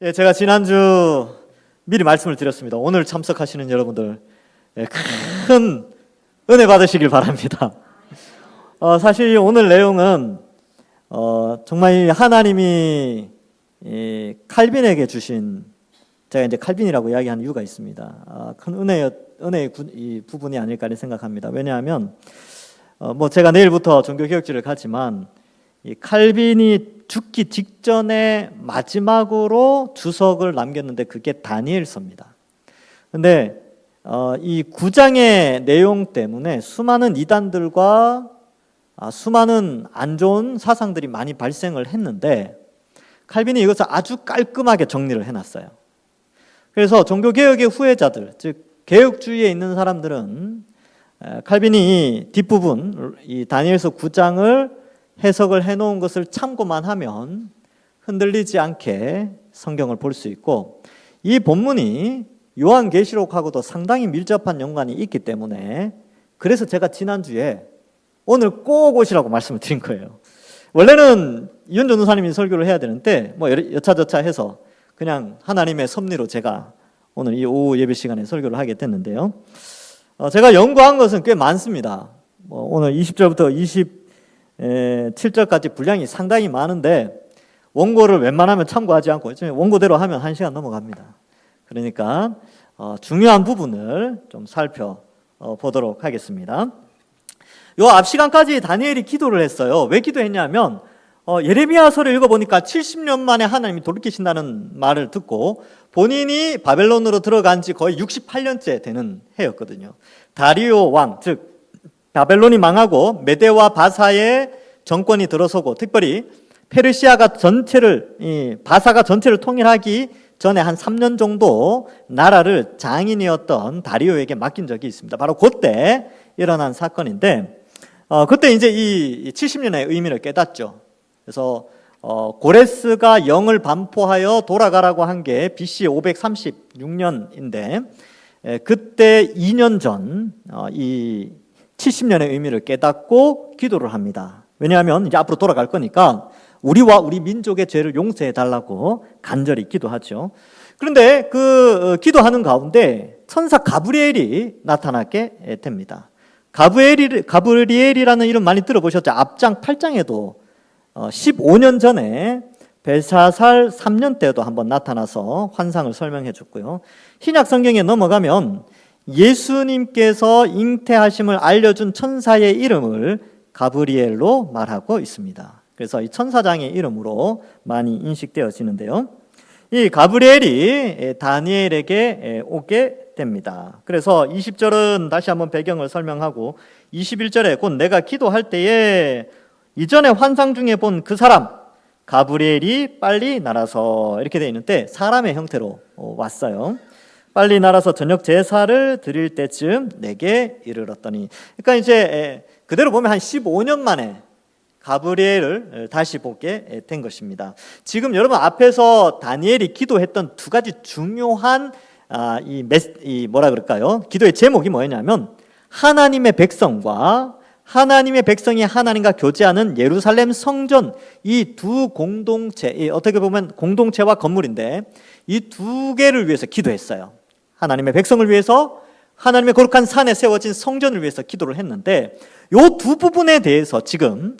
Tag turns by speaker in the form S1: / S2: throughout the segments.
S1: 예, 제가 지난주 미리 말씀을 드렸습니다. 오늘 참석하시는 여러분들 큰 은혜 받으시길 바랍니다. 사실 오늘 내용은 정말 하나님이 칼빈에게 주신, 제가 이제 칼빈이라고 이야기하는 이유가 있습니다. 큰 은혜의 이 부분이 아닐까 생각합니다. 왜냐하면 제가 내일부터 종교개혁지를 가지만 이 칼빈이 죽기 직전에 마지막으로 주석을 남겼는데 그게 다니엘서입니다. 근데 이 9장의 내용 때문에 수많은 이단들과 수많은 안 좋은 사상들이 많이 발생을 했는데 칼빈이 이것을 아주 깔끔하게 정리를 해놨어요. 그래서 종교개혁의 후예자들, 즉 개혁주의에 있는 사람들은 칼빈이 뒷부분 이 다니엘서 9장을 해석을 해놓은 것을 참고만 하면 흔들리지 않게 성경을 볼 수 있고, 이 본문이 요한계시록하고도 상당히 밀접한 연관이 있기 때문에 그래서 제가 지난주에 오늘 꼭 오시라고 말씀을 드린 거예요. 원래는 이현주 전도사님이 설교를 해야 되는데 여차저차 해서 그냥 하나님의 섭리로 제가 오늘 이 오후 예배 시간에 설교를 하게 됐는데요. 제가 연구한 것은 꽤 많습니다. 오늘 20절부터 27절까지 분량이 상당히 많은데 원고를 웬만하면 참고하지 않고 원고대로 하면 1시간 넘어갑니다. 그러니까 중요한 부분을 좀 살펴보도록 하겠습니다. 요 앞 시간까지 다니엘이 기도를 했어요. 왜 기도했냐면 예레미야서를 읽어보니까 70년 만에 하나님이 돌이키신다는 말을 듣고 본인이 바벨론으로 들어간 지 거의 68년째 되는 해였거든요. 다리오 왕, 즉 바벨론이 망하고 메대와 바사의 정권이 들어서고, 특별히 페르시아가 바사가 전체를 통일하기 전에 한 3년 정도 나라를 장인이었던 다리오에게 맡긴 적이 있습니다. 바로 그때 일어난 사건인데, 그때 이제 이 70년의 의미를 깨닫죠. 그래서 고레스가 영을 반포하여 돌아가라고 한 게 BC 536년인데 그때 2년 전 이 70년의 의미를 깨닫고 기도를 합니다. 왜냐하면 이제 앞으로 돌아갈 거니까 우리와 우리 민족의 죄를 용서해 달라고 간절히 기도하죠. 그런데 그 기도하는 가운데 천사 가브리엘이 나타나게 됩니다. 가브리엘이라는 이름 많이 들어보셨죠? 앞장 8장에도 15년 전에 벨사살 3년 때도 한번 나타나서 환상을 설명해 줬고요. 신약 성경에 넘어가면 예수님께서 잉태하심을 알려준 천사의 이름을 가브리엘로 말하고 있습니다. 그래서 이 천사장의 이름으로 많이 인식되어지는데요. 이 가브리엘이 다니엘에게 오게 됩니다. 그래서 20절은 다시 한번 배경을 설명하고 21절에 곧 내가 기도할 때에 이전에 환상 중에 본 그 사람 가브리엘이 빨리 날아서, 이렇게 되어 있는데 사람의 형태로 왔어요. 빨리 날아서 저녁 제사를 드릴 때쯤 내게 이르렀더니, 그러니까 이제 그대로 보면 한 15년 만에 가브리엘을 다시 보게 된 것입니다. 지금 여러분 앞에서 다니엘이 기도했던 두 가지 중요한 기도의 제목이 뭐였냐면 하나님의 백성과 하나님의 백성이 하나님과 교제하는 예루살렘 성전, 이 두 공동체, 어떻게 보면 공동체와 건물인데 이 두 개를 위해서 기도했어요. 하나님의 백성을 위해서, 하나님의 거룩한 산에 세워진 성전을 위해서 기도를 했는데 이 두 부분에 대해서 지금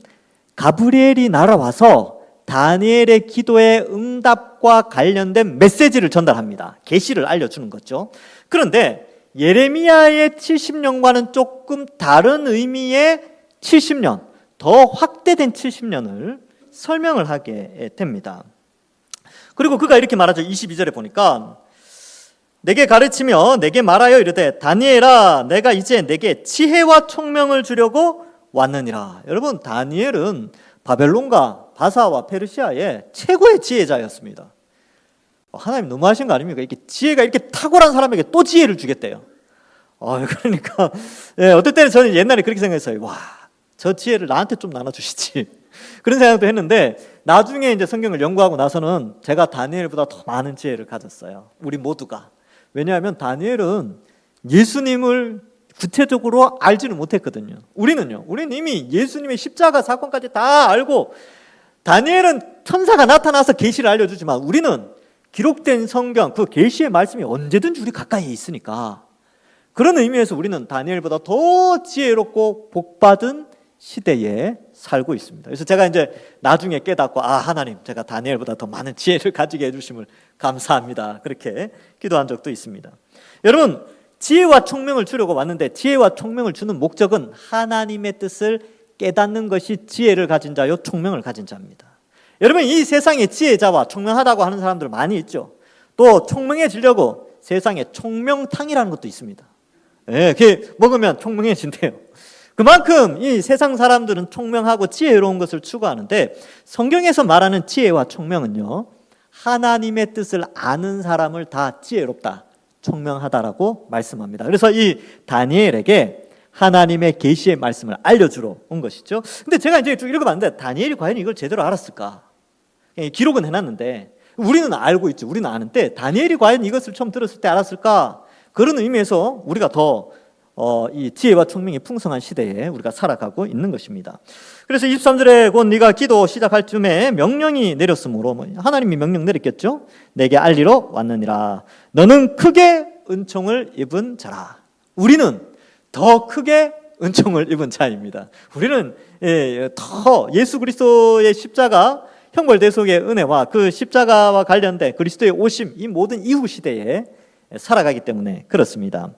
S1: 가브리엘이 날아와서 다니엘의 기도의 응답과 관련된 메시지를 전달합니다. 계시를 알려주는 거죠. 그런데 예레미야의 70년과는 조금 다른 의미의 70년, 더 확대된 70년을 설명을 하게 됩니다. 그리고 그가 이렇게 말하죠. 22절에 보니까 내게 가르치며 내게 말하여 이르되 다니엘아 내가 이제 내게 지혜와 총명을 주려고 왔느니라. 여러분, 다니엘은 바벨론과 바사와 페르시아의 최고의 지혜자였습니다. 하나님 너무하신 거 아닙니까? 이렇게 지혜가 이렇게 탁월한 사람에게 또 지혜를 주겠대요. 그러니까 어떨 때는 저는 옛날에 그렇게 생각했어요. 와, 저 지혜를 나한테 좀 나눠주시지. 그런 생각도 했는데 나중에 이제 성경을 연구하고 나서는 제가 다니엘보다 더 많은 지혜를 가졌어요. 우리 모두가. 왜냐하면 다니엘은 예수님을 구체적으로 알지는 못했거든요. 우리는 이미 예수님의 십자가 사건까지 다 알고, 다니엘은 천사가 나타나서 계시를 알려주지만 우리는 기록된 성경, 그 계시의 말씀이 언제든지 우리 가까이에 있으니까 그런 의미에서 우리는 다니엘보다 더 지혜롭고 복받은 시대에 살고 있습니다. 그래서 제가 이제 나중에 깨닫고 하나님, 제가 다니엘보다 더 많은 지혜를 가지게 해주심을 감사합니다. 그렇게 기도한 적도 있습니다. 여러분, 지혜와 총명을 주려고 왔는데 지혜와 총명을 주는 목적은 하나님의 뜻을 깨닫는 것이 지혜를 가진 자요 총명을 가진 자입니다. 여러분, 이 세상에 지혜자와 총명하다고 하는 사람들 많이 있죠. 또 총명해지려고 세상에 총명탕이라는 것도 있습니다. 그게 먹으면 총명해진대요. 그만큼 이 세상 사람들은 총명하고 지혜로운 것을 추구하는데 성경에서 말하는 지혜와 총명은요, 하나님의 뜻을 아는 사람을 다 지혜롭다, 총명하다라고 말씀합니다. 그래서 이 다니엘에게 하나님의 계시의 말씀을 알려주러 온 것이죠. 근데 제가 이제 쭉 읽어봤는데 다니엘이 과연 이걸 제대로 알았을까? 기록은 해놨는데 우리는 알고 있죠. 우리는 아는데 다니엘이 과연 이것을 처음 들었을 때 알았을까? 그런 의미에서 우리가 더 이 지혜와 총명이 풍성한 시대에 우리가 살아가고 있는 것입니다. 그래서 23절에 곧 네가 기도 시작할 쯤에 명령이 내렸으므로, 하나님이 명령 내렸겠죠. 내게 알리러 왔느니라. 너는 크게 은총을 입은 자라. 우리는 더 크게 은총을 입은 자입니다. 우리는 더 예수 그리스도의 십자가 형벌대속의 은혜와 그 십자가와 관련된 그리스도의 오심, 이 모든 이후 시대에 살아가기 때문에 그렇습니다.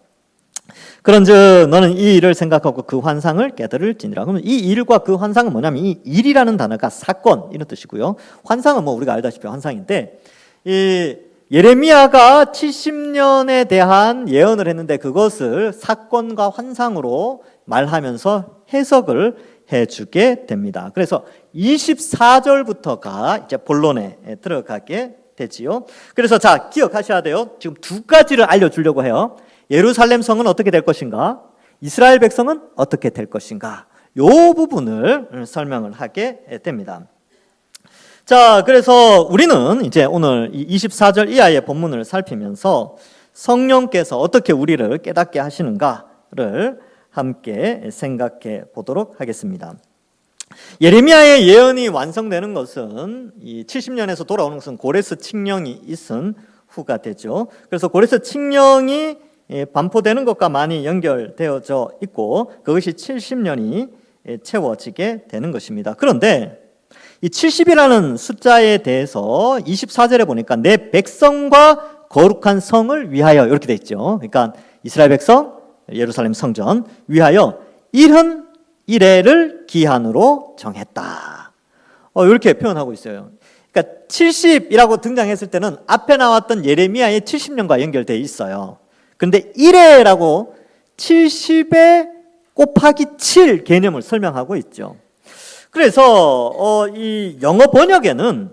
S1: 그런즉 너는 이 일을 생각하고 그 환상을 깨달을지니라. 그러면 이 일과 그 환상은 뭐냐면, 이 일이라는 단어가 사건 이런 뜻이고요. 환상은 우리가 알다시피 환상인데, 이 예레미야가 70년에 대한 예언을 했는데 그것을 사건과 환상으로 말하면서 해석을 해주게 됩니다. 그래서 24절부터가 이제 본론에 들어가게 되지요. 그래서 자, 기억하셔야 돼요. 지금 두 가지를 알려주려고 해요. 예루살렘 성은 어떻게 될 것인가? 이스라엘 백성은 어떻게 될 것인가? 이 부분을 설명을 하게 됩니다. 자, 그래서 우리는 이제 오늘 이 24절 이하의 본문을 살피면서 성령께서 어떻게 우리를 깨닫게 하시는가를 함께 생각해 보도록 하겠습니다. 예레미야의 예언이 완성되는 것은 이 70년에서 돌아오는 것은 고레스 칙령이 있은 후가 되죠. 그래서 고레스 칙령이 반포되는 것과 많이 연결되어져 있고 그것이 70년이 채워지게 되는 것입니다. 그런데 이 70이라는 숫자에 대해서 24절에 보니까 내 백성과 거룩한 성을 위하여 이렇게 돼 있죠. 그러니까 이스라엘 백성, 예루살렘 성전 위하여 70일을 기한으로 정했다. 이렇게 표현하고 있어요. 그러니까 70이라고 등장했을 때는 앞에 나왔던 예레미야의 70년과 연결되어 있어요. 그런데 1회라고 70에 곱하기 7 개념을 설명하고 있죠. 그래서 이 영어 번역에는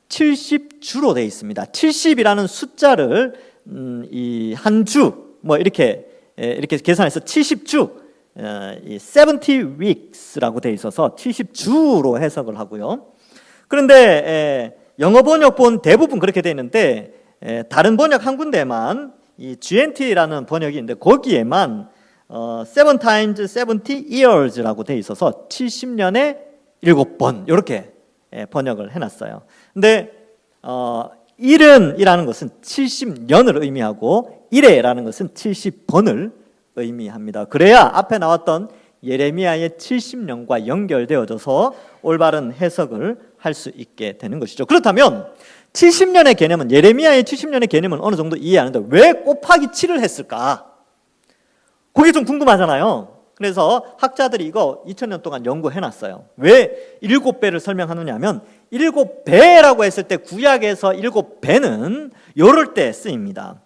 S1: 70주로 되어 있습니다. 70이라는 숫자를 이 한 주 이렇게 계산해서 70주, 70 weeks라고 되어 있어서 70주로 해석을 하고요. 그런데 영어 번역본 대부분 그렇게 되어 있는데 다른 번역 한 군데만 이 GNT라는 번역이 있는데 거기에만 7 times 70 years라고 되어 있어서 70년에 7번 이렇게 번역을 해놨어요. 근데 70이라는 것은 70년을 의미하고 1회라는 것은 70번을 의미합니다. 그래야 앞에 나왔던 예레미야의 70년과 연결되어져서 올바른 해석을 할 수 있게 되는 것이죠. 그렇다면 70년의 개념은, 예레미야의 70년의 개념은 어느 정도 이해하는데 왜 곱하기 7을 했을까? 그게 좀 궁금하잖아요. 그래서 학자들이 이거 2000년 동안 연구해놨어요. 왜 7배를 설명하느냐 하면 7배라고 했을 때 구약에서 7배는 요럴 때 쓰입니다.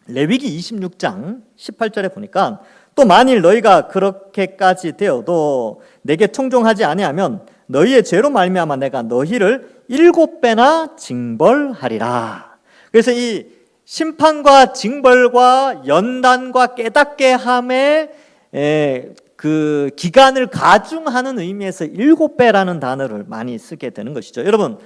S1: 레위기 26장 18절에 보니까 또 만일 너희가 그렇게까지 되어도 내게 청종하지 아니하면 너희의 죄로 말미암아 내가 너희를 7배나 징벌하리라. 그래서 이 심판과 징벌과 연단과 깨닫게 함의 그 기간을 가중하는 의미에서 7배라는 단어를 많이 쓰게 되는 것이죠. 여러분,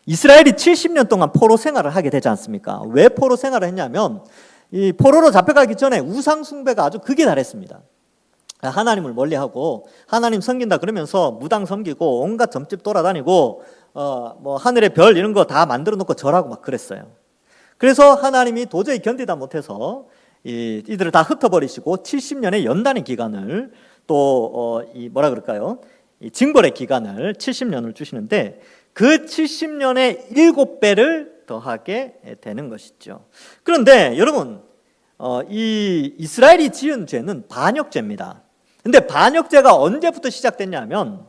S1: 이스라엘이 70년 동안 포로 생활을 하게 되지 않습니까? 왜 포로 생활을 했냐면 이 포로로 잡혀가기 전에 우상 숭배가 아주 극에 달했습니다. 하나님을 멀리하고 하나님 섬긴다 그러면서 무당 섬기고 온갖 점집 돌아다니고 뭐 하늘의 별 이런 거 다 만들어 놓고 절하고 막 그랬어요. 그래서 하나님이 도저히 견디다 못해서 이들을 다 흩어버리시고 70년의 연단의 기간을 또 뭐라 그럴까요? 이 징벌의 기간을 70년을 주시는데 그 70년의 7배를 더하게 되는 것이죠. 그런데 여러분, 이 이스라엘이 지은 죄는 반역죄입니다. 근데 반역죄가 언제부터 시작됐냐면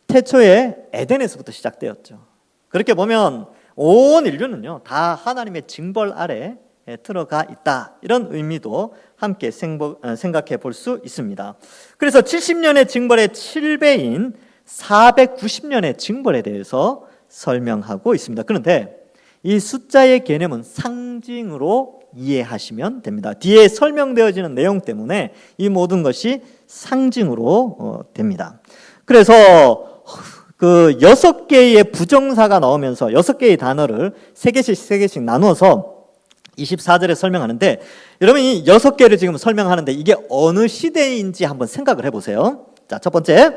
S1: 태초에 에덴에서부터 시작되었죠. 그렇게 보면 온 인류는요 다 하나님의 징벌 아래 들어가 있다, 이런 의미도 함께 생각해 볼 수 있습니다. 그래서 70년의 징벌의 7배인 490년의 징벌에 대해서 설명하고 있습니다. 그런데 이 숫자의 개념은 상징으로 이해하시면 됩니다. 뒤에 설명되어지는 내용 때문에 이 모든 것이 상징으로 됩니다. 그래서 그 6개의 부정사가 나오면서 6개의 단어를 3개씩 나누어서 24절에 설명하는데, 여러분 이 6개를 지금 설명하는데 이게 어느 시대인지 한번 생각을 해보세요. 자, 첫 번째,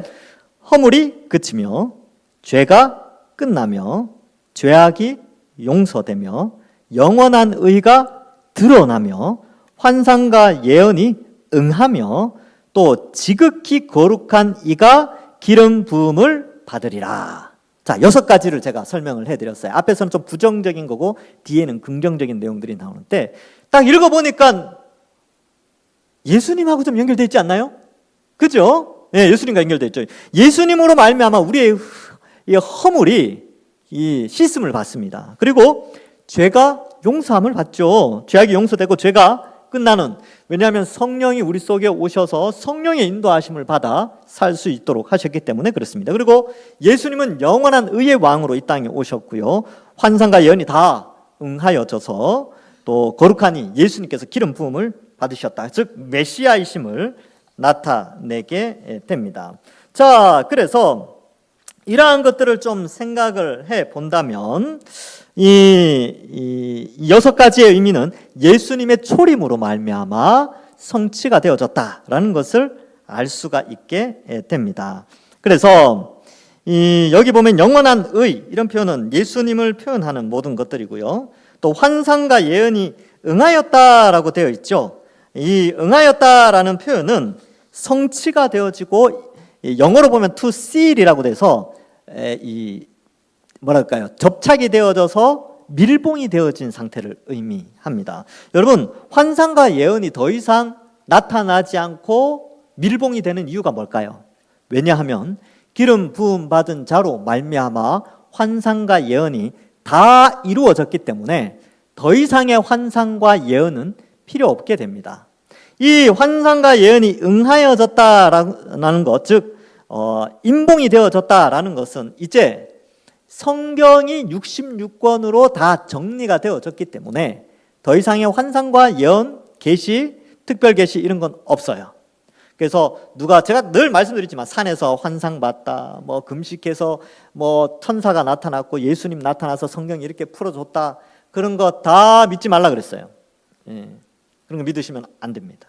S1: 허물이 그치며 죄가 끝나며 죄악이 용서되며 영원한 의가 드러나며 환상과 예언이 응하며 또 지극히 거룩한 이가 기름 부음을 받으리라. 자, 6가지를 제가 설명을 해드렸어요. 앞에서는 좀 부정적인 거고 뒤에는 긍정적인 내용들이 나오는데 딱 읽어보니까 예수님하고 좀 연결되어 있지 않나요? 그죠? 네, 예수님과 연결되어 있죠. 예수님으로 말미암아 우리의 이 허물이 이 씻음을 받습니다. 그리고 죄가 용서함을 받죠. 죄악이 용서되고 죄가 끝나는, 왜냐하면 성령이 우리 속에 오셔서 성령의 인도하심을 받아 살 수 있도록 하셨기 때문에 그렇습니다. 그리고 예수님은 영원한 의의 왕으로 이 땅에 오셨고요, 환상과 예언이 다 응하여져서 또 거룩하니 예수님께서 기름 부음을 받으셨다, 즉 메시아이심을 나타내게 됩니다. 자, 그래서 이러한 것들을 좀 생각을 해 본다면 이 6가지의 의미는 예수님의 초림으로 말미암아 성취가 되어졌다라는 것을 알 수가 있게 됩니다. 그래서 여기 보면 영원한 의, 이런 표현은 예수님을 표현하는 모든 것들이고요, 또 환상과 예언이 응하였다라고 되어 있죠. 이 응하였다라는 표현은 성취가 되어지고 영어로 보면 to seal이라고 돼서 뭐랄까요, 접착이 되어져서 밀봉이 되어진 상태를 의미합니다. 여러분, 환상과 예언이 더 이상 나타나지 않고 밀봉이 되는 이유가 뭘까요? 왜냐하면 기름 부음 받은 자로 말미암아 환상과 예언이 다 이루어졌기 때문에 더 이상의 환상과 예언은 필요 없게 됩니다. 이 환상과 예언이 응하여졌다라는 것, 즉 임봉이 되어졌다라는 것은 이제 성경이 66권으로 다 정리가 되어졌기 때문에 더 이상의 환상과 예언, 계시, 특별 계시 이런 건 없어요. 그래서 제가 늘 말씀드리지만 산에서 환상 봤다, 뭐 금식해서 뭐 천사가 나타났고 예수님 나타나서 성경 이렇게 풀어줬다, 그런 거 다 믿지 말라 그랬어요. 예, 그런 거 믿으시면 안 됩니다.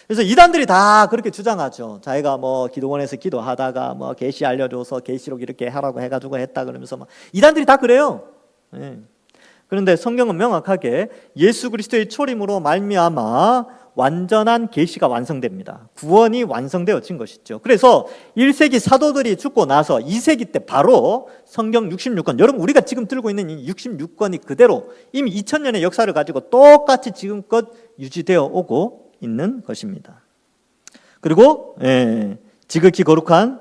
S1: 그래서 이단들이 다 그렇게 주장하죠. 자기가 뭐 기도원에서 기도하다가 뭐 계시 알려줘서 계시록 이렇게 하라고 해가지고 했다 그러면서 막 이단들이 다 그래요. 예. 그런데 성경은 명확하게 예수 그리스도의 초림으로 말미암아 완전한 계시가 완성됩니다. 구원이 완성되어진 것이죠. 그래서 1세기 사도들이 죽고 나서 2세기 때 바로 성경 66권, 여러분 우리가 지금 들고 있는 이 66권이 그대로 이미 2000년의 역사를 가지고 똑같이 지금껏 유지되어 오고 있는 것입니다. 그리고 지극히 거룩한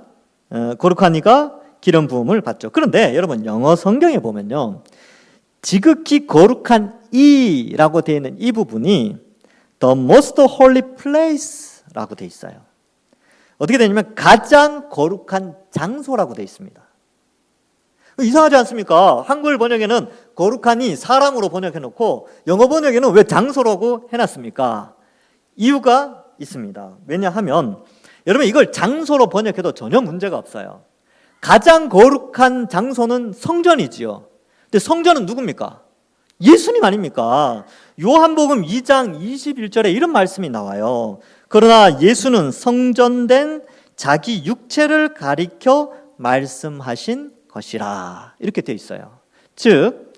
S1: 이가 기름 부음을 받죠. 그런데 여러분 영어 성경에 보면요, 지극히 거룩한 이라고 되어 있는 이 부분이 the most holy place라고 되어 있어요. 어떻게 되냐면 가장 거룩한 장소라고 되어 있습니다. 이상하지 않습니까? 한글 번역에는 거룩하니 사람으로 번역해놓고 영어 번역에는 왜 장소라고 해놨습니까? 이유가 있습니다. 왜냐하면 여러분 이걸 장소로 번역해도 전혀 문제가 없어요. 가장 거룩한 장소는 성전이지요. 근데 성전은 누굽니까? 예수님 아닙니까? 요한복음 2장 21절에 이런 말씀이 나와요. 그러나 예수는 성전된 자기 육체를 가리켜 말씀하신 것이라, 이렇게 되어 있어요. 즉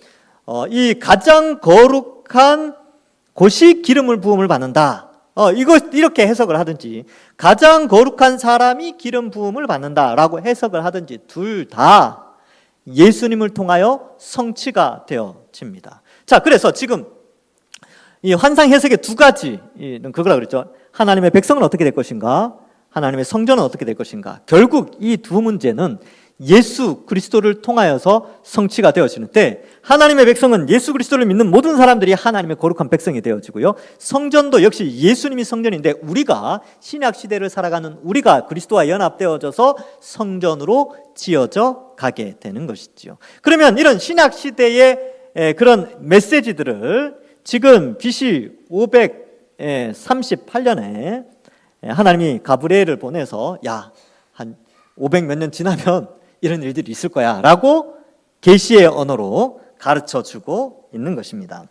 S1: 이 가장 거룩한 곳이 기름을 부음을 받는다. 이거 이렇게 해석을 하든지 가장 거룩한 사람이 기름 부음을 받는다라고 해석을 하든지 둘 다 예수님을 통하여 성취가 되어집니다. 자, 그래서 지금 이 환상 해석의 두 가지는 그거라 그랬죠. 하나님의 백성은 어떻게 될 것인가? 하나님의 성전은 어떻게 될 것인가? 결국 이 두 문제는 예수 그리스도를 통하여서 성취가 되어지는데, 하나님의 백성은 예수 그리스도를 믿는 모든 사람들이 하나님의 거룩한 백성이 되어지고요, 성전도 역시 예수님이 성전인데 우리가 신약 시대를 살아가는 우리가 그리스도와 연합되어져서 성전으로 지어져 가게 되는 것이지요. 그러면 이런 신약 시대의 그런 메시지들을 지금 BC 538년에 하나님이 가브리엘을 보내서 한 500 몇 년 지나면 이런 일들이 있을 거야 라고 계시의 언어로 가르쳐주고 있는 것입니다.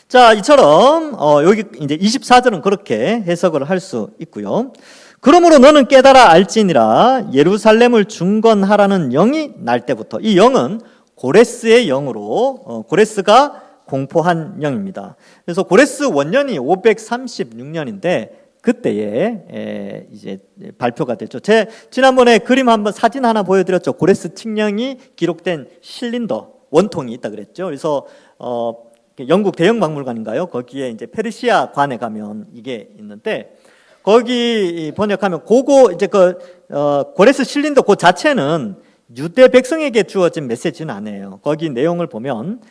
S1: 자, 이처럼 여기 이제 24절은 그렇게 해석을 할 수 있고요. 그러므로 너는 깨달아 알지니라 예루살렘을 중건하라는 영이 날 때부터. 이 영은 고레스의 영으로, 고레스가 공포한 영입니다. 그래서 고레스 원년이 536년인데 그때에 이제 발표가 됐죠. 지난번에 그림 한번 사진 하나 보여드렸죠. 고레스 칙령이 기록된 실린더 원통이 있다 그랬죠. 그래서 영국 대형 박물관인가요? 거기에 이제 페르시아 관에 가면 이게 있는데, 거기 번역하면 이제 고레스 실린더 그 자체는 유대 백성에게 주어진 메시지는 아니에요. 거기 내용을 보면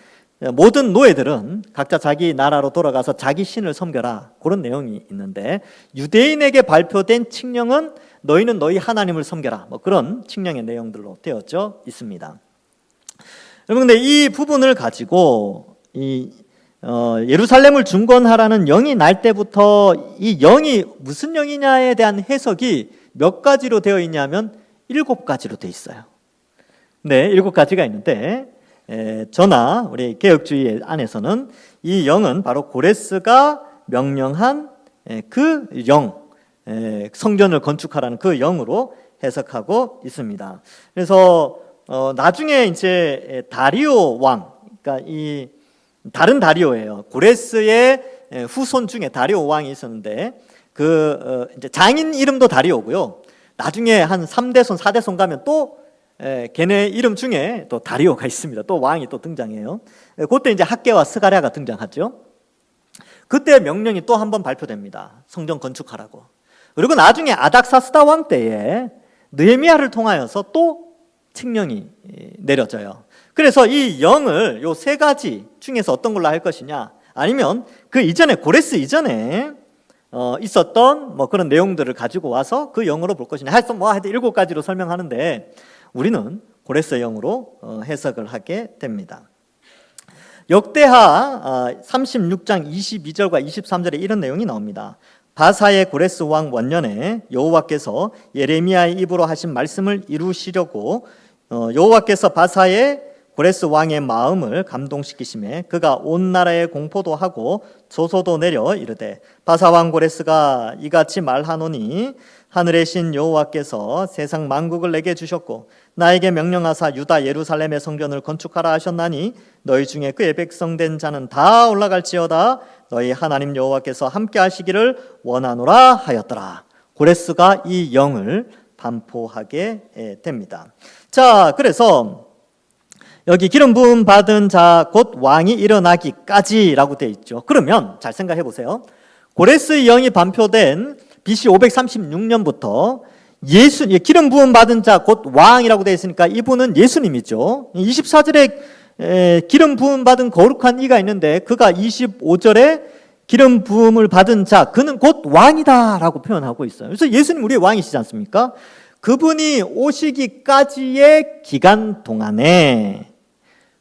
S1: 모든 노예들은 각자 자기 나라로 돌아가서 자기 신을 섬겨라, 그런 내용이 있는데, 유대인에게 발표된 칙령은 너희는 너희 하나님을 섬겨라, 그런 칙령의 내용들로 되어져 있습니다. 여러분, 근데 이 부분을 가지고 예루살렘을 중건하라는 영이 날 때부터 이 영이 무슨 영이냐에 대한 해석이 몇 가지로 되어 있냐면 7가지로 되어 있어요. 네, 7가지가 있는데, 저나 우리 개혁주의 안에서는 이 영은 바로 고레스가 명령한 그 영, 성전을 건축하라는 그 영으로 해석하고 있습니다. 그래서 나중에 이제 다리오 왕, 그러니까 이 다른 다리오예요. 고레스의 후손 중에 다리오 왕이 있었는데 이제 장인 이름도 다리오고요. 나중에 한 3대손, 4대손 가면 또 걔네 이름 중에 또 다리오가 있습니다. 또 왕이 또 등장해요. 그때 이제 학개와 스가랴가 등장하죠. 그때 명령이 또 한 번 발표됩니다. 성전 건축하라고. 그리고 나중에 아닥사스다 왕 때에 느헤미야를 통하여서 또 칙령이 내려져요. 그래서 이 영을 요 3가지 중에서 어떤 걸로 할 것이냐, 아니면 그 이전에 고레스 이전에 있었던 그런 내용들을 가지고 와서 그 영으로 볼 것이냐, 하여튼 7가지로 설명하는데 우리는 고레스 영으로 해석을 하게 됩니다. 역대하 36장 22절과 23절에 이런 내용이 나옵니다. 바사의 고레스 왕 원년에 여호와께서 예레미야의 입으로 하신 말씀을 이루시려고 여호와께서 바사의 고레스 왕의 마음을 감동시키심에 그가 온 나라에 공포도 하고 조소도 내려 이르되, 바사 왕 고레스가 이같이 말하노니 하늘의 신 여호와께서 세상 만국을 내게 주셨고 나에게 명령하사 유다 예루살렘의 성전을 건축하라 하셨나니 너희 중에 그의 백성된 자는 다 올라갈지어다. 너희 하나님 여호와께서 함께 하시기를 원하노라 하였더라. 고레스가 이 영을 반포하게 됩니다. 자, 그래서 여기 기름 부음 받은 자 곧 왕이 일어나기까지라고 되어 있죠. 그러면 잘 생각해 보세요. 고레스의 영이 반포된 BC 536년부터 기름 부음 받은 자 곧 왕이라고 되어 있으니까 이분은 예수님이죠. 24절에 기름 부음 받은 거룩한 이가 있는데 그가 25절에 기름 부음을 받은 자 그는 곧 왕이다라고 표현하고 있어요. 그래서 예수님 우리의 왕이시지 않습니까? 그분이 오시기까지의 기간 동안에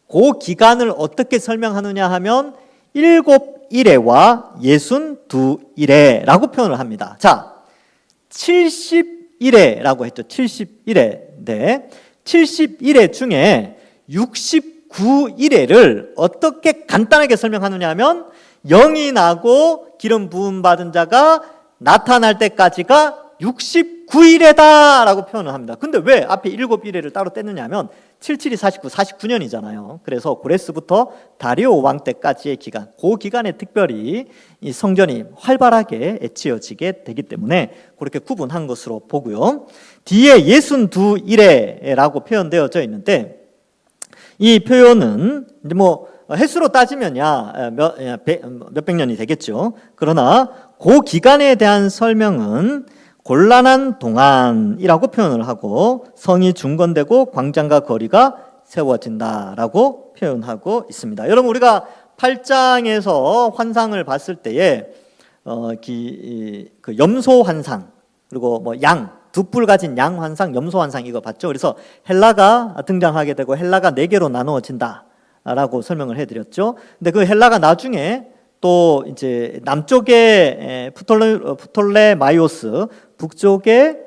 S1: 그 기간을 어떻게 설명하느냐 하면 7일에와 62일에라고 표현을 합니다. 자, 70일에라고 했죠. 70일에인데 70일에 중에 69일에를 어떻게 간단하게 설명하느냐 하면 영이 나고 기름 부음 받은 자가 나타날 때까지가 69일에다 라고 표현을 합니다. 근데 왜 앞에 7일에를 따로 뗐느냐 하면 77이 49년이잖아요. 그래서 고레스부터 다리오 왕 때까지의 기간, 그 기간에 특별히 이 성전이 활발하게 지어지게 되기 때문에 그렇게 구분한 것으로 보고요. 뒤에 62일에라고 표현되어져 있는데 이 표현은 이제 뭐 횟수로 따지면야 몇백 년이 되겠죠. 그러나 그 기간에 대한 설명은 곤란한 동안이라고 표현을 하고 성이 중건되고 광장과 거리가 세워진다라고 표현하고 있습니다. 여러분 우리가 8장에서 환상을 봤을 때에 그 염소 환상 그리고 뭐 두 뿔 가진 양 환상, 염소 환상 이거 봤죠. 그래서 헬라가 등장하게 되고 헬라가 4개로 나누어진다라고 설명을 해드렸죠. 근데 그 헬라가 나중에 또 이제 남쪽에 프톨레마이오스, 북쪽에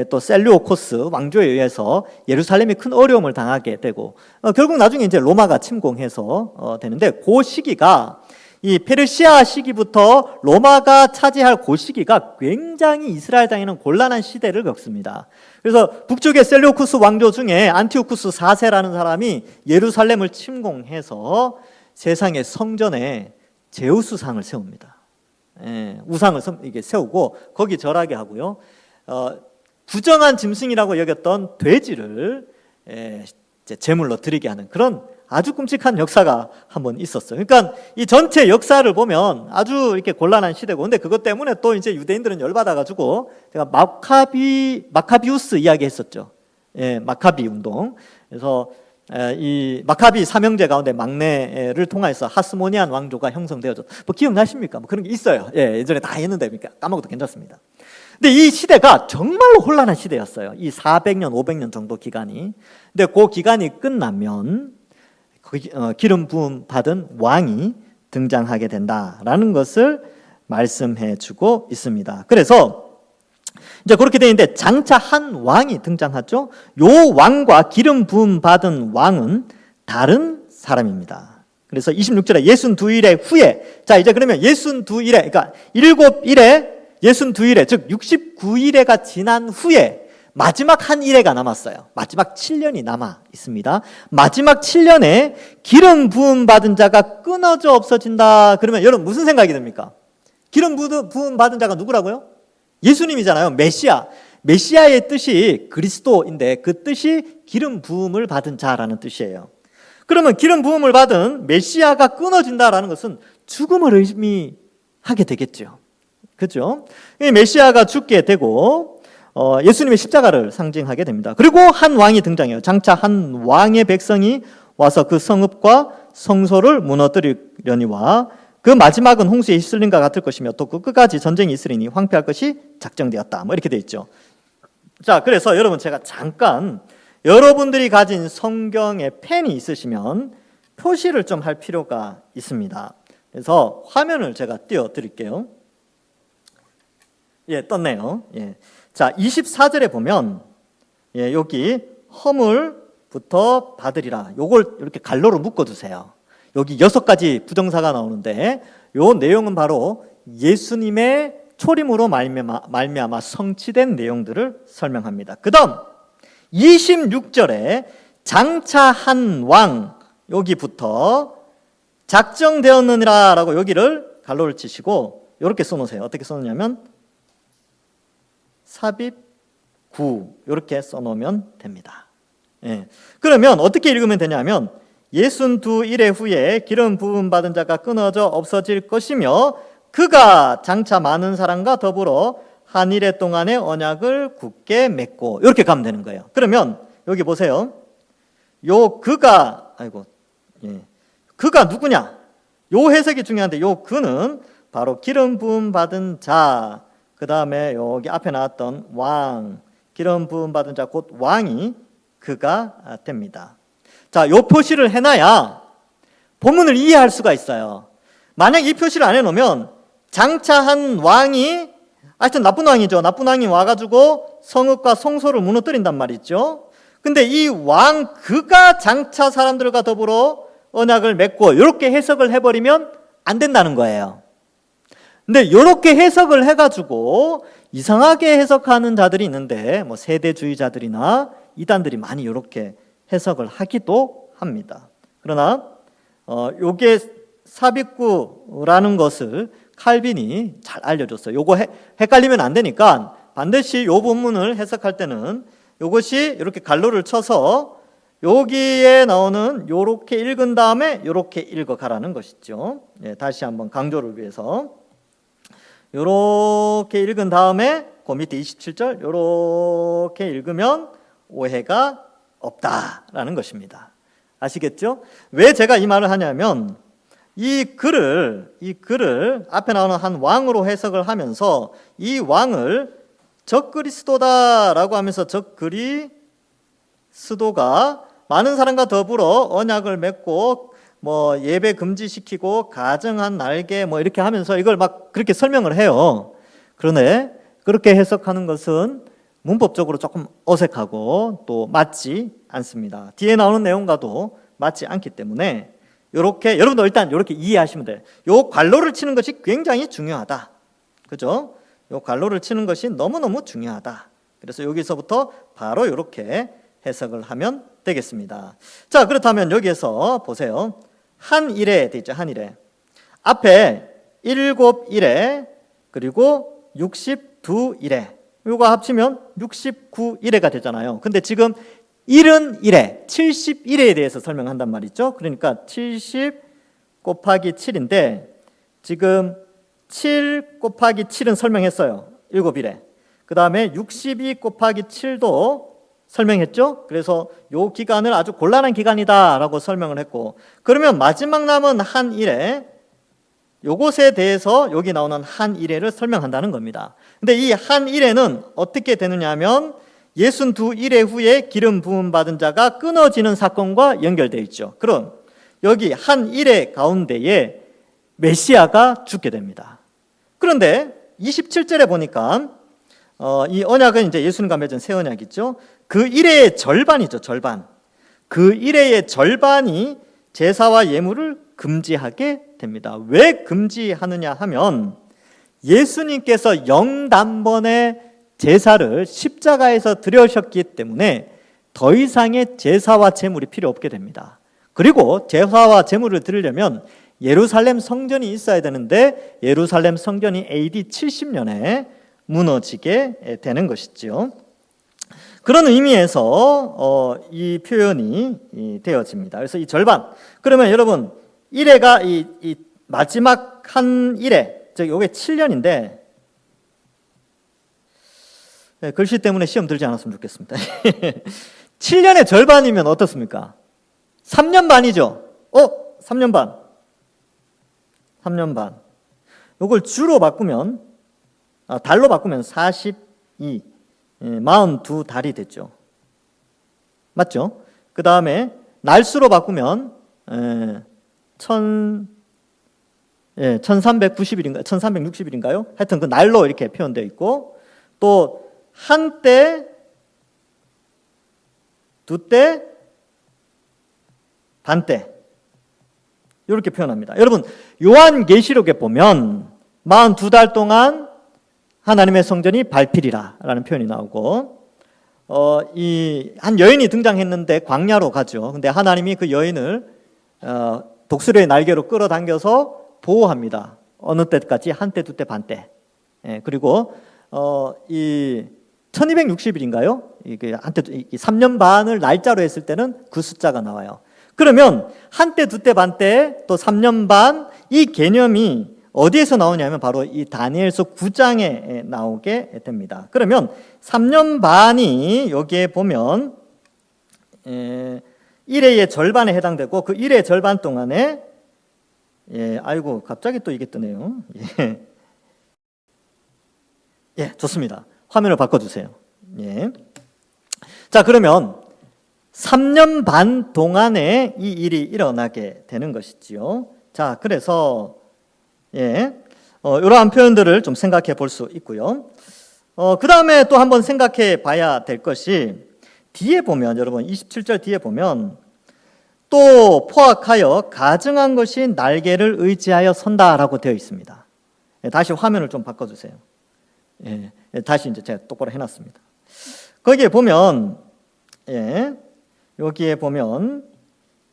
S1: 또 셀류오코스 왕조에 의해서 예루살렘이 큰 어려움을 당하게 되고 결국 나중에 이제 로마가 침공해서 되는데 그 시기가 이 페르시아 시기부터 로마가 차지할 그 시기가 굉장히 이스라엘 땅에는 곤란한 시대를 겪습니다. 그래서 북쪽의 셀류쿠스 왕조 중에 안티오쿠스 4세라는 사람이 예루살렘을 침공해서 세상의 성전에 제우스상을 세웁니다. 우상을 이게 세우고 거기 절하게 하고요. 부정한 짐승이라고 여겼던 돼지를 제물로 드리게 하는 그런 아주 끔찍한 역사가 한번 있었어요. 그러니까 이 전체 역사를 보면 아주 이렇게 곤란한 시대고, 근데 그것 때문에 또 이제 유대인들은 열받아가지고 제가 마카비우스 이야기했었죠. 마카비 운동. 그래서 이 마카비 삼형제 가운데 막내를 통해서 하스모니안 왕조가 형성되어졌. 뭐 기억나십니까? 뭐 그런 게 있어요. 예전에 다 했는데 까먹어도 괜찮습니다. 근데 이 시대가 정말로 혼란한 시대였어요. 이 400년, 500년 정도 기간이. 근데 그 기간이 끝나면 기름 부음 받은 왕이 등장하게 된다라는 것을 말씀해 주고 있습니다. 그래서 이제 그렇게 되는데 장차 한 왕이 등장하죠. 요 왕과 기름 부음 받은 왕은 다른 사람입니다. 그래서 26절에 62일의 후에, 자 이제 그러면 62일에, 그러니까 7일에 62일에, 즉 69일에가 지난 후에 마지막 한 일회가 남았어요. 마지막 7년이 남아 있습니다. 마지막 7년에 기름 부음 받은 자가 끊어져 없어진다. 그러면 여러분 무슨 생각이 듭니까? 기름 부음 받은 자가 누구라고요? 예수님이잖아요. 메시아. 메시아의 뜻이 그리스도인데 그 뜻이 기름 부음을 받은 자라는 뜻이에요. 그러면 기름 부음을 받은 메시아가 끊어진다라는 것은 죽음을 의미하게 되겠죠. 그렇죠? 메시아가 죽게 되고 예수님의 십자가를 상징하게 됩니다. 그리고 한 왕이 등장해요. 장차 한 왕의 백성이 와서 그 성읍과 성소를 무너뜨리려니와 그 마지막은 홍수에 휩쓸림과 같을 것이며 또 그 끝까지 전쟁이 있으리니 황폐할 것이 작정되었다. 뭐 이렇게 돼 있죠. 자, 그래서 여러분 제가 잠깐 여러분들이 가진 성경에 펜이 있으시면 표시를 좀 할 필요가 있습니다. 그래서 화면을 제가 띄워 드릴게요. 떴네요. 자, 24절에 보면 여기 허물부터 받으리라. 요걸 이렇게 갈로로 묶어 두세요. 여기 6가지 부정사가 나오는데 요 내용은 바로 예수님의 초림으로 말미암아 성취된 내용들을 설명합니다. 그다음 26절에 장차 한 왕 여기부터 작정되었느니라라고 여기를 갈로를 치시고 이렇게 써놓으세요. 어떻게 써놓냐면 삽입 9 이렇게 써놓으면 됩니다. 그러면 어떻게 읽으면 되냐면 62일의 후에 기름 부음 받은 자가 끊어져 없어질 것이며 그가 장차 많은 사람과 더불어 한 일해 동안의 언약을 굳게 맺고 이렇게 가면 되는 거예요. 그러면 여기 보세요. 요 그가 그가 누구냐? 요 해석이 중요한데 요 그는 바로 기름 부음 받은 자, 그 다음에 여기 앞에 나왔던 왕, 기름 부음 받은 자 곧 왕이 그가 됩니다. 자, 요 표시를 해놔야 본문을 이해할 수가 있어요. 만약 이 표시를 안 해놓으면 장차 한 왕이 하여튼 나쁜 왕이죠. 나쁜 왕이 와가지고 성읍과 성소를 무너뜨린단 말이죠. 근데 이 왕 그가 장차 사람들과 더불어 언약을 맺고 이렇게 해석을 해버리면 안 된다는 거예요. 근데 이렇게 해석을 해가지고 이상하게 해석하는 자들이 있는데 뭐 세대주의자들이나 이단들이 많이 이렇게 해석을 하기도 합니다. 그러나 요게 삽입구라는 것을 칼빈이 잘 알려줬어요. 요거 헷갈리면 안 되니까 반드시 요 본문을 해석할 때는 요것이 이렇게 갈로를 쳐서 여기에 나오는 요렇게 읽은 다음에 요렇게 읽어가라는 것이죠. 예, 다시 한번 강조를 위해서 요렇게 읽은 다음에 그 밑에 27절 요렇게 읽으면 오해가 없다라는 것입니다. 아시겠죠? 왜 제가 이 말을 하냐면 이 글을 앞에 나오는 한 왕으로 해석을 하면서 이 왕을 적그리스도다라고 하면서 적그리스도가 많은 사람과 더불어 언약을 맺고 뭐 예배 금지시키고 가정한 날개 뭐 이렇게 하면서 이걸 막 그렇게 설명을 해요. 그런데 그렇게 해석하는 것은 문법적으로 조금 어색하고 또 맞지 않습니다. 뒤에 나오는 내용과도 맞지 않기 때문에 요렇게 여러분도 일단 요렇게 이해하시면 돼요. 요 괄호를 치는 것이 굉장히 중요하다. 그죠? 요 괄호를 치는 것이 너무너무 중요하다. 그래서 여기서부터 바로 요렇게 해석을 하면 되겠습니다. 자, 그렇다면 여기에서 보세요. 한 일에 돼 있죠. 한 일에. 앞에 7일에 그리고 62일에 요거 합치면 69일에가 되잖아요. 근데 지금 71에 71회에 대해서 설명한단 말이죠. 그러니까 70 곱하기 7인데 지금 7 곱하기 7은 설명했어요. 7일에. 그 다음에 62 곱하기 7도 설명했죠. 그래서 요 기간을 아주 곤란한 기간이다라고 설명을 했고, 그러면 마지막 남은 한 일에 요것에 대해서 여기 나오는 한 일회를 설명한다는 겁니다. 근데 이 한 일회는 어떻게 되느냐 하면 62일회 후에 기름 부음 받은 자가 끊어지는 사건과 연결되어 있죠. 그럼 여기 한 일회 가운데에 메시아가 죽게 됩니다. 그런데 27절에 보니까 이 언약은 이제 예수님과 맺은 새 언약이죠. 그 일회의 절반이죠. 절반. 그 일회의 절반이 제사와 예물을 금지하게 됩니다. 왜 금지하느냐 하면 예수님께서 영단번에 제사를 십자가에서 드려셨기 때문에 더 이상의 제사와 제물이 필요 없게 됩니다. 그리고 제사와 제물을 드리려면 예루살렘 성전이 있어야 되는데 예루살렘 성전이 AD 70년에 무너지게 되는 것이죠. 그런 의미에서 이 표현이 되어집니다. 그래서 이 절반. 그러면 여러분 1회가 이 마지막 한 1회, 즉 이게 7년인데 글씨 때문에 시험 들지 않았으면 좋겠습니다. 7년의 절반이면 어떻습니까? 3년 반이죠. 3년 반. 3년 반. 이걸 주로 바꾸면 달로 바꾸면 42, 42달이 됐죠. 맞죠? 그 다음에 날수로 바꾸면 1390일인가요? 1360일인가요? 하여튼 그 날로 이렇게 표현되어 있고, 또 한때, 두때, 반때 이렇게 표현합니다. 여러분 요한계시록에 보면 42달 동안 하나님의 성전이 발필이라 라는 표현이 나오고, 한 여인이 등장했는데 광야로 가죠. 근데 하나님이 그 여인을 독수리의 날개로 끌어당겨서 보호합니다. 어느 때까지? 한때, 두때, 반때. 그리고 이 1260일인가요? 이게 한때 3년 반을 날짜로 했을 때는 그 숫자가 나와요. 그러면 한때, 두때, 반때, 또 3년 반, 이 개념이 어디에서 나오냐면 바로 이 다니엘서 9장에 나오게 됩니다. 그러면 3년 반이 여기에 보면 1회의 절반에 해당되고, 그 1회 절반 동안에 아이고 갑자기 또 이게 뜨네요. 좋습니다. 화면을 바꿔주세요. 자, 그러면 3년 반 동안에 이 일이 일어나게 되는 것이지요. 자, 그래서 이러한 표현들을 좀 생각해 볼 수 있고요. 그 다음에 또 한번 생각해 봐야 될 것이, 뒤에 보면 여러분 27절 뒤에 보면 또 포악하여 가증한 것이 날개를 의지하여 선다라고 되어 있습니다. 다시 화면을 좀 바꿔주세요. 다시 이제 제가 똑바로 해놨습니다. 거기에 보면 여기에 보면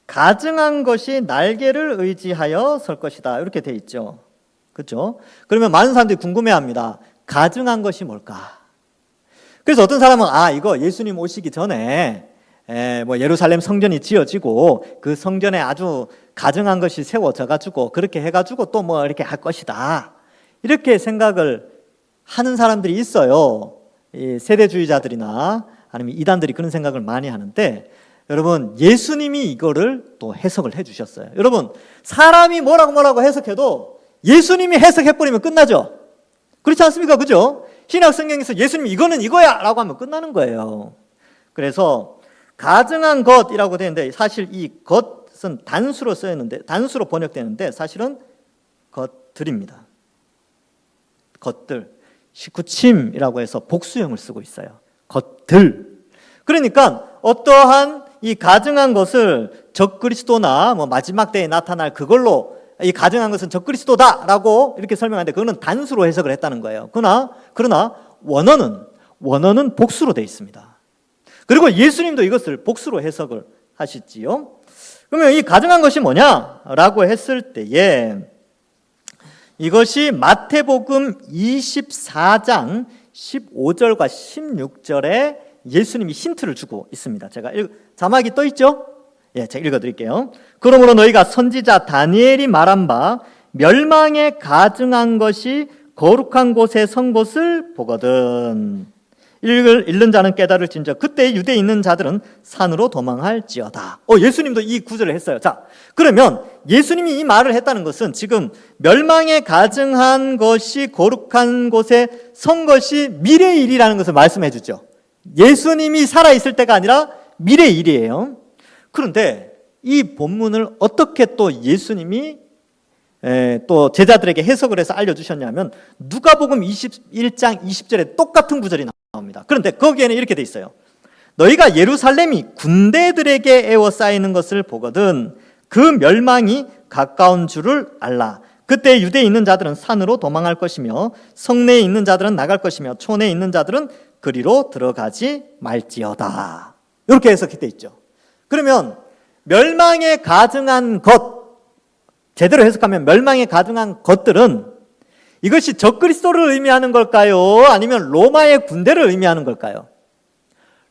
S1: 가증한 것이 날개를 의지하여 설 것이다 이렇게 돼 있죠. 그렇죠? 그러면 많은 사람들이 궁금해합니다. 가증한 것이 뭘까? 그래서 어떤 사람은 이거 예수님 오시기 전에 예루살렘 성전이 지어지고 그 성전에 아주 가증한 것이 세워져 가지고 그렇게 해가지고 또 뭐 이렇게 할 것이다 이렇게 생각을 하는 사람들이 있어요. 이 세대주의자들이나 아니면 이단들이 그런 생각을 많이 하는데, 여러분 예수님이 이거를 또 해석을 해주셨어요. 여러분 사람이 뭐라고 해석해도 예수님이 해석해버리면 끝나죠. 그렇지 않습니까? 그죠? 신약 성경에서 예수님 이거는 이거야 라고 하면 끝나는 거예요. 그래서 가증한 것이라고 되는데 사실 이 것은 단수로 쓰였는데, 단수로 번역되는데 사실은 것들입니다. 것들, 식구침이라고 해서 복수형을 쓰고 있어요. 것들. 그러니까 어떠한 이 가증한 것을 적그리스도나 마지막 때에 나타날 그걸로, 이 가증한 것은 적그리스도다라고 이렇게 설명하는데 그거는 단수로 해석을 했다는 거예요. 그러나 원어는 복수로 되어 있습니다. 그리고 예수님도 이것을 복수로 해석을 하시지요. 그러면 이 가증한 것이 뭐냐라고 했을 때에 이것이 마태복음 24장 15절과 16절에 예수님이 힌트를 주고 있습니다. 제가 자막이 떠 있죠? 제가 읽어드릴게요. 그러므로 너희가 선지자 다니엘이 말한 바 멸망에 가증한 것이 거룩한 곳에 선 것을 보거든. 읽는 자는 깨달을진저 그때 유대에 있는 자들은 산으로 도망할지어다. 예수님도 이 구절을 했어요. 자, 그러면 예수님이 이 말을 했다는 것은 지금 멸망에 가증한 것이 거룩한 곳에 선 것이 미래의 일이라는 것을 말씀해 주죠. 예수님이 살아있을 때가 아니라 미래의 일이에요. 그런데 이 본문을 어떻게 또 예수님이 또 제자들에게 해석을 해서 알려주셨냐면 누가복음 21장 20절에 똑같은 구절이 나옵니다. 그런데 거기에는 이렇게 돼 있어요. 너희가 예루살렘이 군대들에게 에워싸이는 것을 보거든 그 멸망이 가까운 줄을 알라. 그때 유대에 있는 자들은 산으로 도망할 것이며 성내에 있는 자들은 나갈 것이며 촌에 있는 자들은 그리로 들어가지 말지어다. 이렇게 해석돼 있죠. 그러면 멸망에 가증한 것, 제대로 해석하면 멸망에 가증한 것들은 이것이 적그리스도를 의미하는 걸까요? 아니면 로마의 군대를 의미하는 걸까요?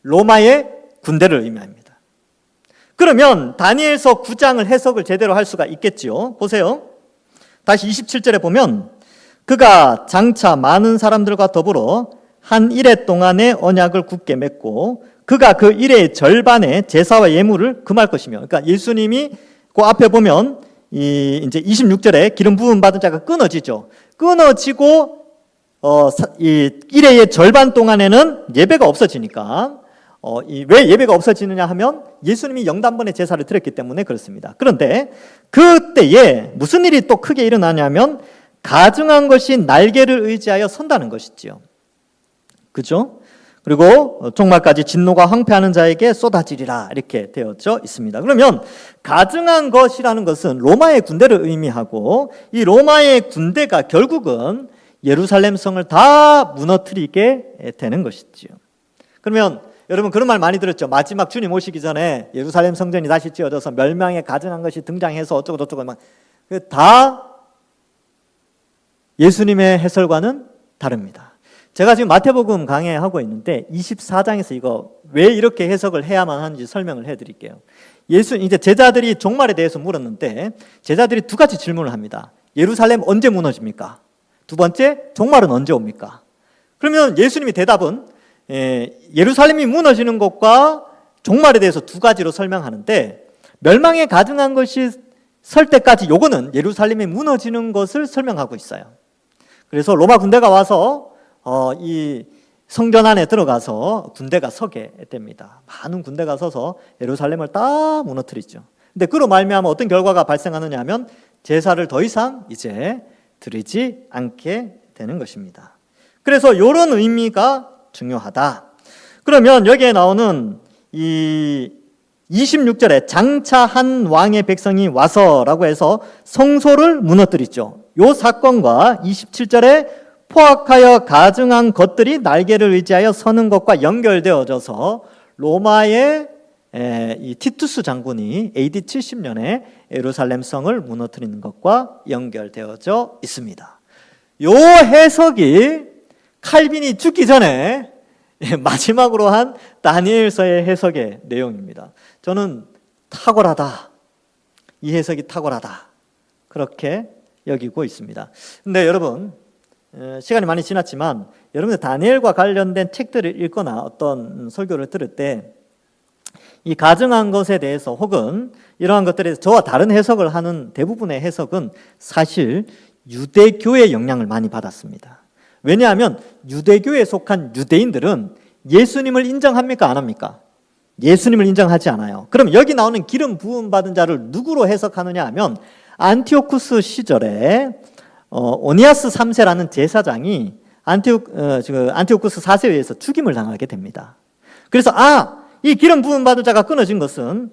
S1: 로마의 군대를 의미합니다. 그러면 다니엘서 9장을 해석을 제대로 할 수가 있겠지요. 보세요. 다시 27절에 보면 그가 장차 많은 사람들과 더불어 한 일해 동안의 언약을 굳게 맺고 그가 그 일의 절반의 제사와 예물을 금할 것이며, 그러니까 예수님이 그 앞에 보면 이제 26절에 기름 부음 받은 자가 끊어지죠. 끊어지고 이 일회의 절반 동안에는 예배가 없어지니까 왜 예배가 없어지느냐 하면 예수님이 영단번의 제사를 드렸기 때문에 그렇습니다. 그런데 그때에 무슨 일이 또 크게 일어나냐면 가증한 것이 날개를 의지하여 선다는 것이지요. 그죠? 그리고 종말까지 진노가 황폐하는 자에게 쏟아지리라 이렇게 되어져 있습니다. 그러면 가증한 것이라는 것은 로마의 군대를 의미하고 이 로마의 군대가 결국은 예루살렘 성을 다 무너뜨리게 되는 것이지요. 그러면 여러분 그런 말 많이 들었죠. 마지막 주님 오시기 전에 예루살렘 성전이 다시 지어져서 멸망에 가증한 것이 등장해서 어쩌고 저쩌고 다 예수님의 해설과는 다릅니다. 제가 지금 마태복음 강해하고 있는데 24장에서 이거 왜 이렇게 해석을 해야만 하는지 설명을 해드릴게요. 이제 제자들이 종말에 대해서 물었는데 제자들이 두 가지 질문을 합니다. 예루살렘 언제 무너집니까? 두 번째, 종말은 언제 옵니까? 그러면 예수님이 대답은 예루살렘이 무너지는 것과 종말에 대해서 두 가지로 설명하는데 멸망에 가증한 것이 설 때까지 요거는 예루살렘이 무너지는 것을 설명하고 있어요. 그래서 로마 군대가 와서 이 성전 안에 들어가서 군대가 서게 됩니다. 많은 군대가 서서 예루살렘을 다 무너뜨리죠. 근데 그로 말미암아 어떤 결과가 발생하느냐 하면 제사를 더 이상 이제 드리지 않게 되는 것입니다. 그래서 이런 의미가 중요하다. 그러면 여기에 나오는 이 26절에 장차 한 왕의 백성이 와서라고 해서 성소를 무너뜨리죠. 이 사건과 27절에 포악하여 가증한 것들이 날개를 의지하여 서는 것과 연결되어져서 로마의 이 티투스 장군이 AD 70년에 예루살렘 성을 무너뜨리는 것과 연결되어져 있습니다. 요 해석이 칼빈이 죽기 전에 마지막으로 한 다니엘서의 해석의 내용입니다. 저는 탁월하다, 이 해석이 탁월하다, 그렇게 여기고 있습니다. 근데 여러분, 시간이 많이 지났지만 여러분들 다니엘과 관련된 책들을 읽거나 어떤 설교를 들을 때 이 가정한 것에 대해서 혹은 이러한 것들에 대해서 저와 다른 해석을 하는 대부분의 해석은 사실 유대교의 영향을 많이 받았습니다. 왜냐하면 유대교에 속한 유대인들은 예수님을 인정합니까? 안 합니까? 예수님을 인정하지 않아요. 그럼 여기 나오는 기름 부음 받은 자를 누구로 해석하느냐 하면 안티오쿠스 시절에 오니아스 3세라는 제사장이 안티오쿠스 4세에 의해서 죽임을 당하게 됩니다. 그래서 이 기름 부음 받은 자가 끊어진 것은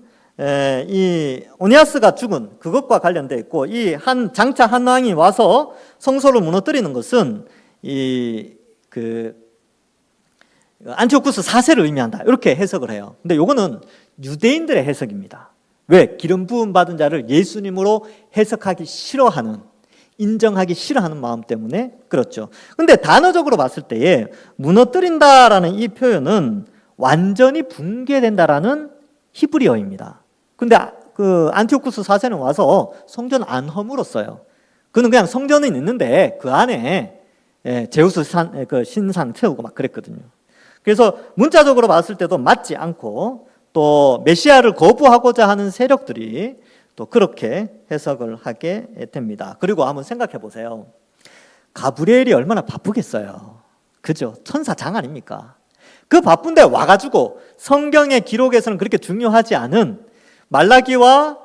S1: 이 오니아스가 죽은 그것과 관련되어 있고, 이 장차 한 왕이 와서 성소를 무너뜨리는 것은 안티오쿠스 4세를 의미한다, 이렇게 해석을 해요. 근데 이거는 유대인들의 해석입니다. 왜? 기름 부음 받은 자를 예수님으로 해석하기 싫어하는, 인정하기 싫어하는 마음 때문에 그렇죠. 근데 단어적으로 봤을 때에 무너뜨린다라는 이 표현은 완전히 붕괴된다라는 히브리어입니다. 근데 그 안티오쿠스 4세는 와서 성전 안 허물었어요. 그는 그냥 성전은 있는데 그 안에 제우스 신상 세우고 막 그랬거든요. 그래서 문자적으로 봤을 때도 맞지 않고, 또 메시아를 거부하고자 하는 세력들이 또 그렇게 해석을 하게 됩니다. 그리고 한번 생각해 보세요. 가브리엘이 얼마나 바쁘겠어요. 그죠? 천사장 아닙니까? 그 바쁜데 와가지고 성경의 기록에서는 그렇게 중요하지 않은 말라기와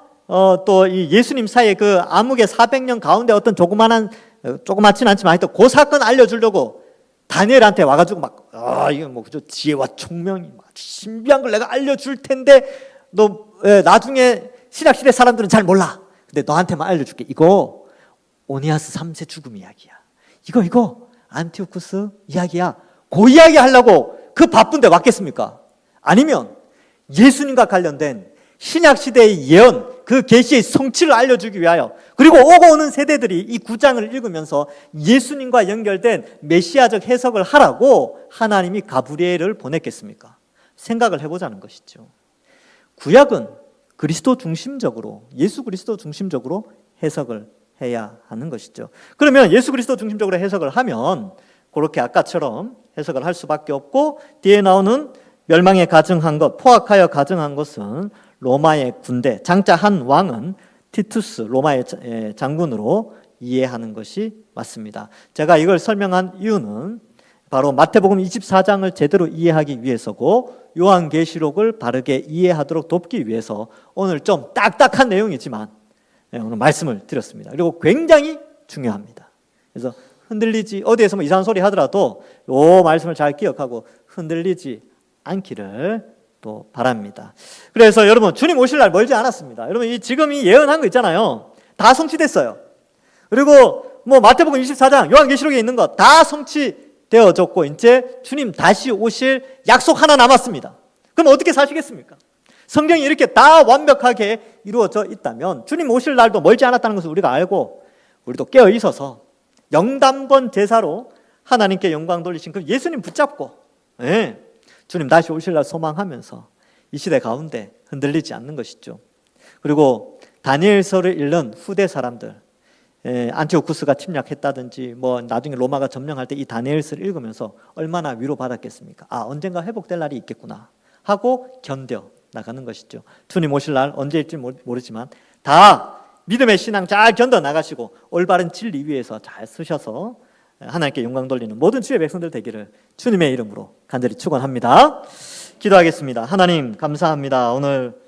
S1: 또 이 예수님 사이의 그 암흑의 400년 가운데 어떤 조그맣진 않지만 하여튼 그 사건 알려주려고 다니엘한테 와가지고 이거 뭐 그저 지혜와 총명이 신비한 걸 내가 알려줄 텐데 너 나중에 신약시대 사람들은 잘 몰라. 근데 너한테만 알려줄게. 이거 오니아스 3세 죽음 이야기야. 이거 안티오쿠스 이야기야. 그 이야기 하려고 그 바쁜데 왔겠습니까? 아니면 예수님과 관련된 신약시대의 예언, 그 계시의 성취를 알려주기 위하여, 그리고 오고 오는 세대들이 이 9장을 읽으면서 예수님과 연결된 메시아적 해석을 하라고 하나님이 가브리엘을 보냈겠습니까? 생각을 해보자는 것이죠. 구약은 그리스도 중심적으로, 예수 그리스도 중심적으로 해석을 해야 하는 것이죠. 그러면 예수 그리스도 중심적으로 해석을 하면 그렇게 아까처럼 해석을 할 수밖에 없고, 뒤에 나오는 멸망에 가증한 것, 포악하여 가증한 것은 로마의 군대, 장차 한 왕은 티투스, 로마의 장군으로 이해하는 것이 맞습니다. 제가 이걸 설명한 이유는 바로 마태복음 24장을 제대로 이해하기 위해서고, 요한계시록을 바르게 이해하도록 돕기 위해서 오늘 좀 딱딱한 내용이지만 오늘 말씀을 드렸습니다. 그리고 굉장히 중요합니다. 그래서 어디에서 뭐 이상한 소리 하더라도 이 말씀을 잘 기억하고 흔들리지 않기를 또 바랍니다. 그래서 여러분, 주님 오실 날 멀지 않았습니다. 여러분, 지금 이 예언한 거 있잖아요. 다 성취됐어요. 그리고 뭐 마태복음 24장, 요한계시록에 있는 거 다 성취되어졌고, 이제 주님 다시 오실 약속 하나 남았습니다. 그럼 어떻게 사시겠습니까? 성경이 이렇게 다 완벽하게 이루어져 있다면 주님 오실 날도 멀지 않았다는 것을 우리가 알고, 우리도 깨어 있어서 영단번 제사로 하나님께 영광 돌리신 그 예수님 붙잡고, 주님 다시 오실 날 소망하면서 이 시대 가운데 흔들리지 않는 것이죠. 그리고 다니엘서를 읽는 후대 사람들, 안티오쿠스가 침략했다든지 뭐 나중에 로마가 점령할 때 이 다니엘서를 읽으면서 얼마나 위로받았겠습니까? 언젠가 회복될 날이 있겠구나 하고 견뎌 나가는 것이죠. 주님 오실 날 언제일지 모르지만 다 믿음의 신앙 잘 견뎌 나가시고 올바른 진리 위에서 잘 쓰셔서 하나님께 영광 돌리는 모든 주의 백성들 되기를 주님의 이름으로 간절히 축원합니다. 기도하겠습니다. 하나님 감사합니다. 오늘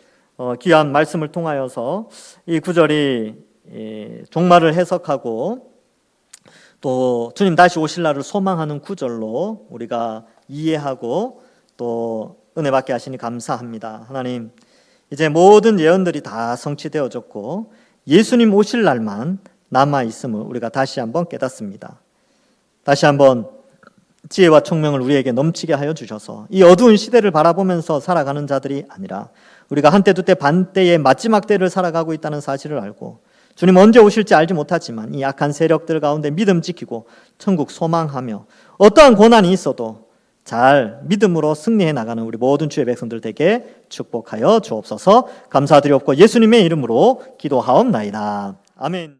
S1: 귀한 말씀을 통하여서 이 구절이 종말을 해석하고 또 주님 다시 오실 날을 소망하는 구절로 우리가 이해하고 또 은혜 받게 하시니 감사합니다. 하나님, 이제 모든 예언들이 다 성취되어졌고 예수님 오실 날만 남아 있음을 우리가 다시 한번 깨닫습니다. 다시 한번 지혜와 총명을 우리에게 넘치게 하여 주셔서 이 어두운 시대를 바라보면서 살아가는 자들이 아니라 우리가 한때 두때 반때의 마지막 때를 살아가고 있다는 사실을 알고 주님 언제 오실지 알지 못하지만 이 약한 세력들 가운데 믿음 지키고 천국 소망하며 어떠한 고난이 있어도 잘 믿음으로 승리해 나가는 우리 모든 주의 백성들 되게 축복하여 주옵소서. 감사드리옵고 예수님의 이름으로 기도하옵나이다. 아멘.